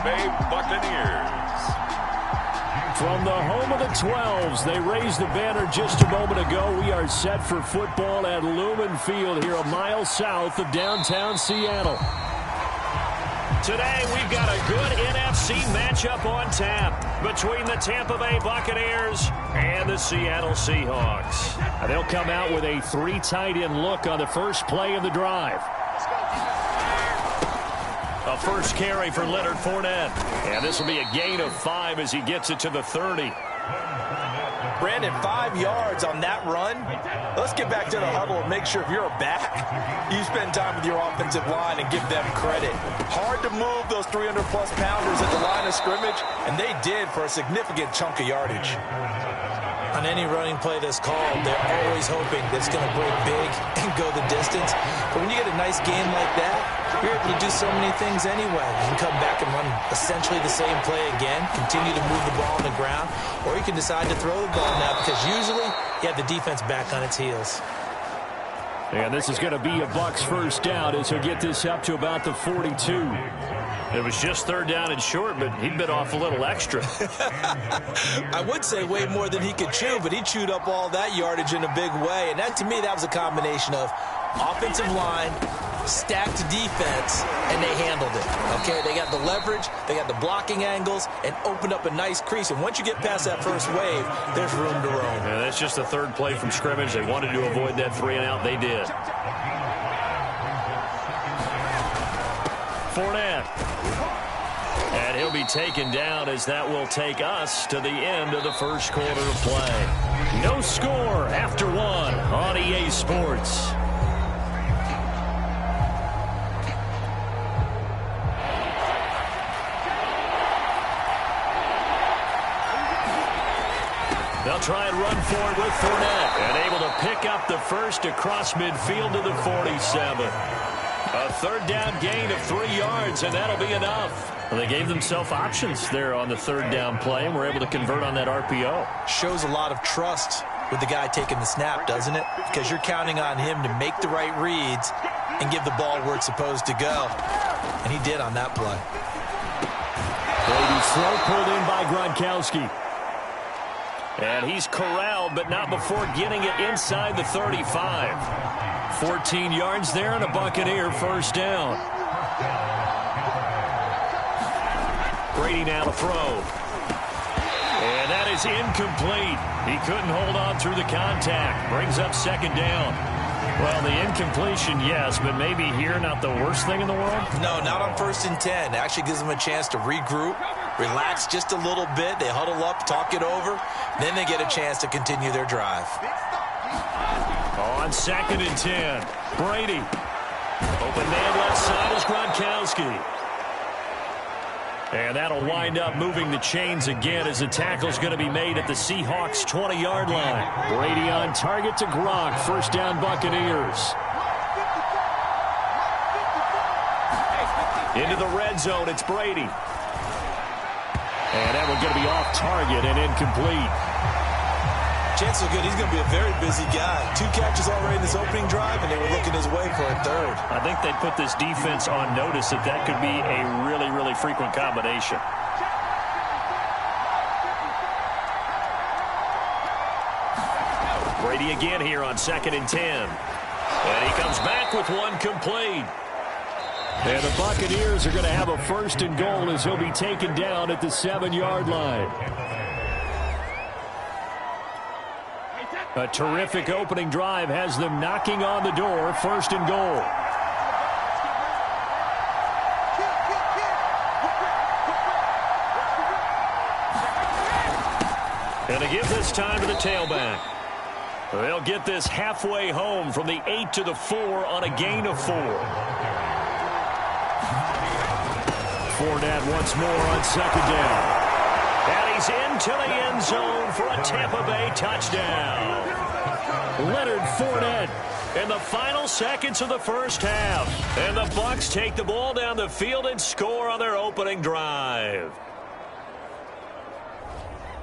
Bay Buccaneers. From the home of the 12s, they raised the banner just a moment ago. We are set for football at Lumen Field here a mile south of downtown Seattle. Today, we've got a good NFC matchup on tap between the Tampa Bay Buccaneers and the Seattle Seahawks. They'll come out with a 3 tight end look on the first play of the drive. A first carry for Leonard Fournette. And this will be a gain of 5 as he gets it to the 30. Brandon, 5 yards on that run. Let's get back to the huddle and make sure if you're a back, you spend time with your offensive line and give them credit. Hard to move those 300-plus pounders at the line of scrimmage, and they did for a significant chunk of yardage. On any running play that's called, they're always hoping that it's going to break big and go the distance. But when you get a nice game like that, you're able to do so many things anyway. You can come back and run essentially the same play again, continue to move the ball on the ground, or you can decide to throw the ball now because usually you have the defense back on its heels. And this is going to be a Bucs first down as he'll get this up to about the 42. It was just 3rd down and short, but he bit off a little extra. I would say way more than he could chew, but he chewed up all that yardage in a big way. And that, to me, that was a combination of offensive line, stacked defense, and they handled it. Okay, they got the leverage, they got the blocking angles, and opened up a nice crease. And once you get past that first wave, there's room to roam. Yeah, that's just the 3rd play from scrimmage. They wanted to avoid that 3-and-out. They did. Fournette. And he'll be taken down as that will take us to the end of the first quarter of play. No score after 1 on EA Sports. They'll try and run for it with Fournette. And able to pick up the first across midfield to the 47. A 3rd down gain of 3 yards, and that'll be enough. Well, they gave themselves options there on the 3rd down play, and were able to convert on that RPO. Shows a lot of trust with the guy taking the snap, doesn't it? Because you're counting on him to make the right reads and give the ball where it's supposed to go. And he did on that play. Brady slow pulled in by Gronkowski. And he's corralled, but not before getting it inside the 35. 14 yards there and a Buccaneer first down. Brady now to throw. And that is incomplete. He couldn't hold on through the contact. Brings up 2nd down. Well, the incompletion, yes, but maybe here not the worst thing in the world? No, not on 1st and 10. It actually gives them a chance to regroup, relax just a little bit. They huddle up, talk it over. Then they get a chance to continue their drive. On 2nd and 10, Brady. Open man left side is Gronkowski. And that'll wind up moving the chains again as the tackle's going to be made at the Seahawks' 20-yard line. Brady on target to Gronk. First down Buccaneers. Into the red zone, it's Brady. And that one's going to be off target and incomplete. Chances are good he's going to be a very busy guy. 2 catches already in this opening drive, and they were looking his way for a 3rd. I think they put this defense on notice that that could be a really, really frequent combination. Brady again here on 2nd and 10. And he comes back with one complete. And the Buccaneers are going to have a 1st and goal as he'll be taken down at the 7-yard line. A terrific opening drive has them knocking on the door. 1st and goal. And to give this time to the tailback. They'll get this halfway home from the 8 to the 4 on a gain of 4. Fournette once more on 2nd down. And he's into the end zone for a Tampa Bay touchdown. Leonard Fournette in the final seconds of the first half. And the Bucs take the ball down the field and score on their opening drive.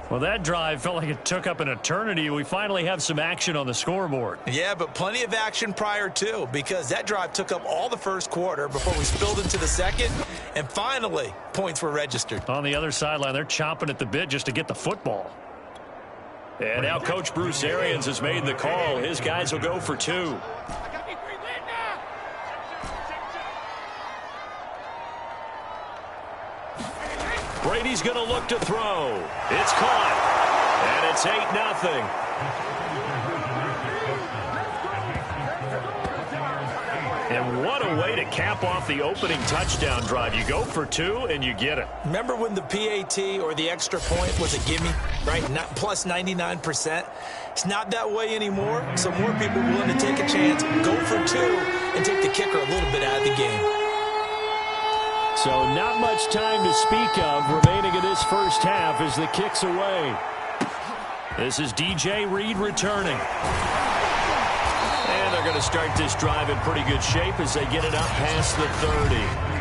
Well, that drive felt like it took up an eternity. We finally have some action on the scoreboard. Yeah, but plenty of action prior to, because that drive took up all the first quarter before we spilled into the second, and finally, points were registered. On the other sideline, they're chomping at the bit just to get the football. And now Coach Bruce Arians has made the call. His guys will go for 2. Brady's going to look to throw. It's caught. And it's 8-0. And what a way to cap off the opening touchdown drive. You go for 2 and you get it. Remember when the PAT or the extra point was a gimme, right? Not plus 99%. It's not that way anymore, so more people are willing to take a chance, go for 2, and take the kicker a little bit out of the game. So not much time to speak of remaining in this first half as the kick's away. This is DJ Reed returning. And they're going to start this drive in pretty good shape as they get it up past the 30.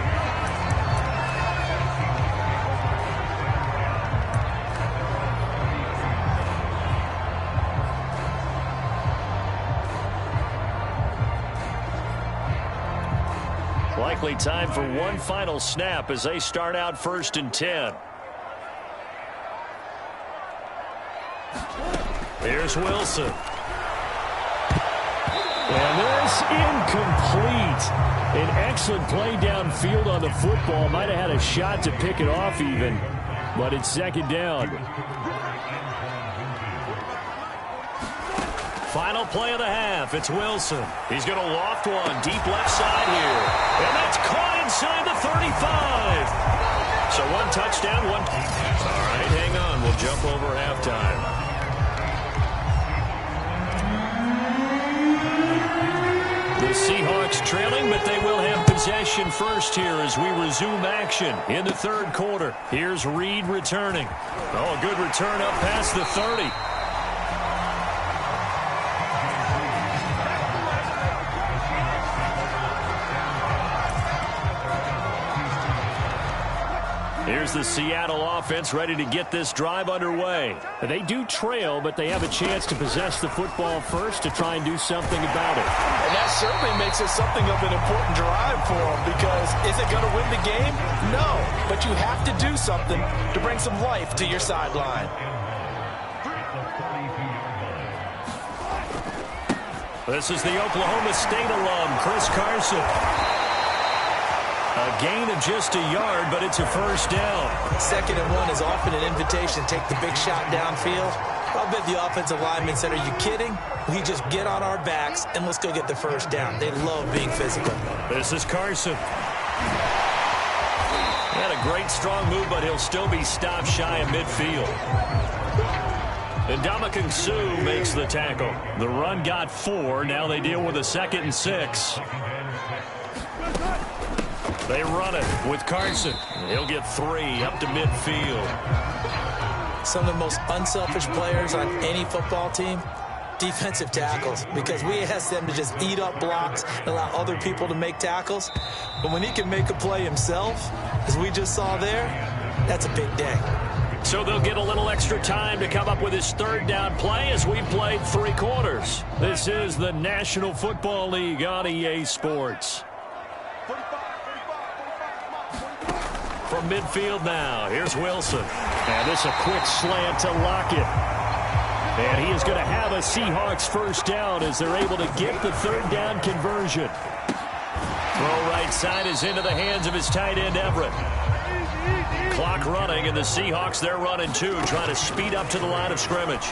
Likely time for one final snap as they start out 1st and 10. Here's Wilson. And this incomplete. An excellent play downfield on the football. Might have had a shot to pick it off even, but it's 2nd down. Final play of the half. It's Wilson. He's going to loft one deep left side here. And that's caught inside the 35. So 1 touchdown, 1. All right, hang on. We'll jump over halftime. The Seahawks trailing, but they will have possession first here as we resume action in the 3rd quarter. Here's Reed returning. Oh, a good return up past the 30. Here's the Seattle offense ready to get this drive underway. They do trail, but they have a chance to possess the football first to try and do something about it. And that certainly makes it something of an important drive for them, because is it going to win the game? No, but you have to do something to bring some life to your sideline. This is the Oklahoma State alum, Chris Carson. A gain of just a yard, but it's a 1st down. 2nd and 1 is often an invitation to take the big shot downfield. I'll bet the offensive lineman said, are you kidding? We just get on our backs and let's go get the 1st down. They love being physical. This is Carson. He had a great strong move, but he'll still be stopped shy of midfield. And Ndamukong Suh makes the tackle. The run got 4. Now they deal with a 2nd and 6. They run it with Carson. He'll get 3 up to midfield. Some of the most unselfish players on any football team, defensive tackles, because we ask them to just eat up blocks and allow other people to make tackles. But when he can make a play himself, as we just saw there, that's a big day. So they'll get a little extra time to come up with his 3rd down play as we played 3 quarters. This is the National Football League on EA Sports. From midfield now, here's Wilson. And this a quick slant to Lockett. And he is going to have a Seahawks 1st down as they're able to get the 3rd down conversion. Throw right side is into the hands of his tight end, Everett. Clock running, and the Seahawks, they're running too, trying to speed up to the line of scrimmage.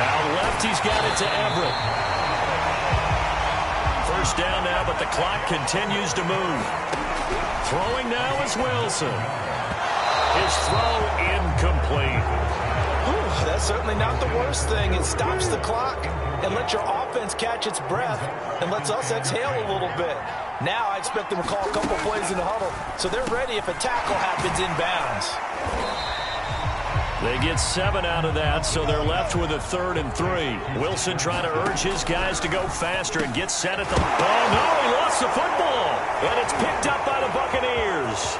Out left, he's got it to Everett. 1st down now, but the clock continues to move. Throwing now is Wilson. His throw incomplete. That's certainly not the worst thing. It stops the clock and lets your offense catch its breath and lets us exhale a little bit. Now I expect them to call a couple plays in the huddle, so they're ready if a tackle happens inbounds. They get 7 out of that, so they're left with a 3rd and 3. Wilson trying to urge his guys to go faster and get set at the... Oh, no, he lost the football. And it's picked up by the Buccaneers.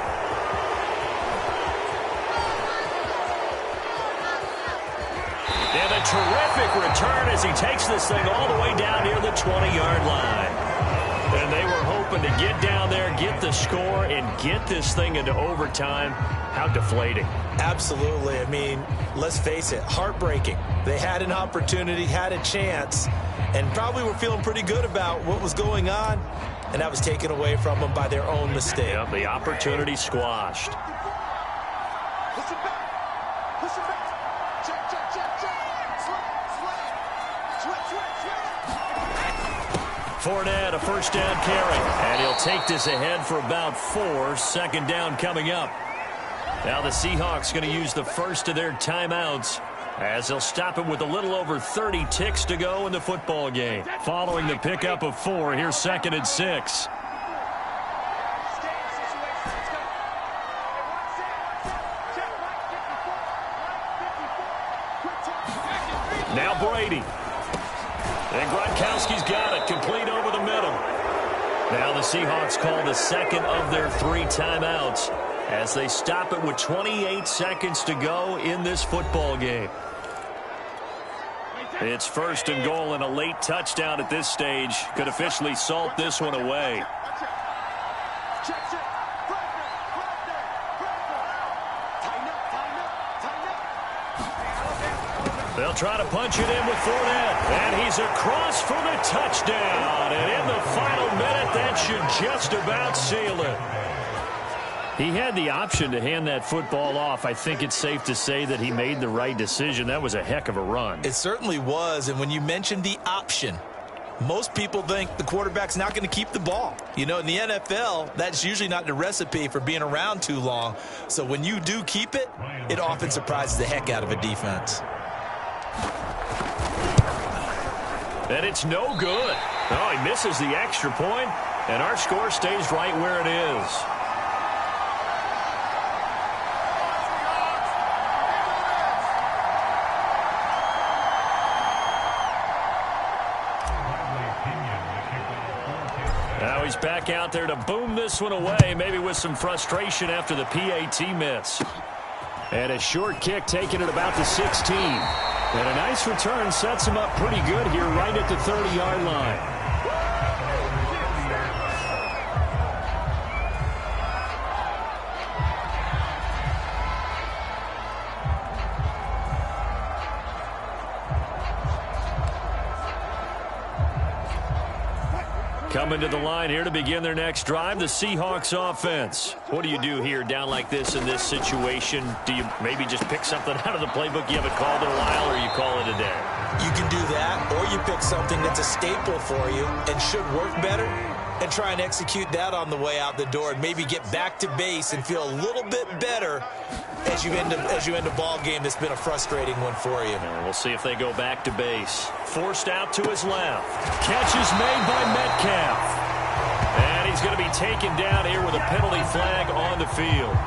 terrific return as he takes this thing all the way down near the 20-yard line. And they were hoping to get down there, get the score, and get this thing into overtime. How deflating. Absolutely. I mean, let's face it, heartbreaking. They had an opportunity, had a chance, and probably were feeling pretty good about what was going on, and that was taken away from them by their own mistake. Yep, the opportunity squashed. Push it back. Push it back. Check, check, check, check. Fournette, a first down carry. And he'll take this ahead for about 4. Second down coming up. Now the Seahawks going to use the first of their timeouts as they'll stop it with a little over 30 ticks to go in the football game. Following the pickup of 4, here's 2nd and 6. Now Brady. And Gronkowski's got it, complete over the middle. Now the Seahawks call the second of their 3 timeouts as they stop it with 28 seconds to go in this football game. It's 1st and goal, and a late touchdown at this stage could officially salt this one away. They'll try to punch it in with Fournette. And he's across for the touchdown. And in the final minute, that should just about seal it. He had the option to hand that football off. I think it's safe to say that he made the right decision. That was a heck of a run. It certainly was. And when you mentioned the option, most people think the quarterback's not going to keep the ball. You know, in the NFL, that's usually not the recipe for being around too long. So when you do keep it, it often surprises the heck out of a defense. And it's no good. Oh, he misses the extra point, and our score stays right where it is. Now he's back out there to boom this one away, maybe with some frustration after the PAT miss. And a short kick taken at about the 16. And a nice return sets him up pretty good here right at the 30-yard line. Coming to the line here to begin their next drive, the Seahawks offense. What do you do here down like this in this situation? Do you maybe just pick something out of the playbook you haven't called in a while, or you call it a day? You can do that, or you pick something that's a staple for you and should work better and try and execute that on the way out the door and maybe get back to base and feel a little bit better as you end a ball game that's been a frustrating one for you. And we'll see if they go back to base. Forced out to his left. Catch is made by Metcalf. And he's going to be taken down here with a penalty flag on the field.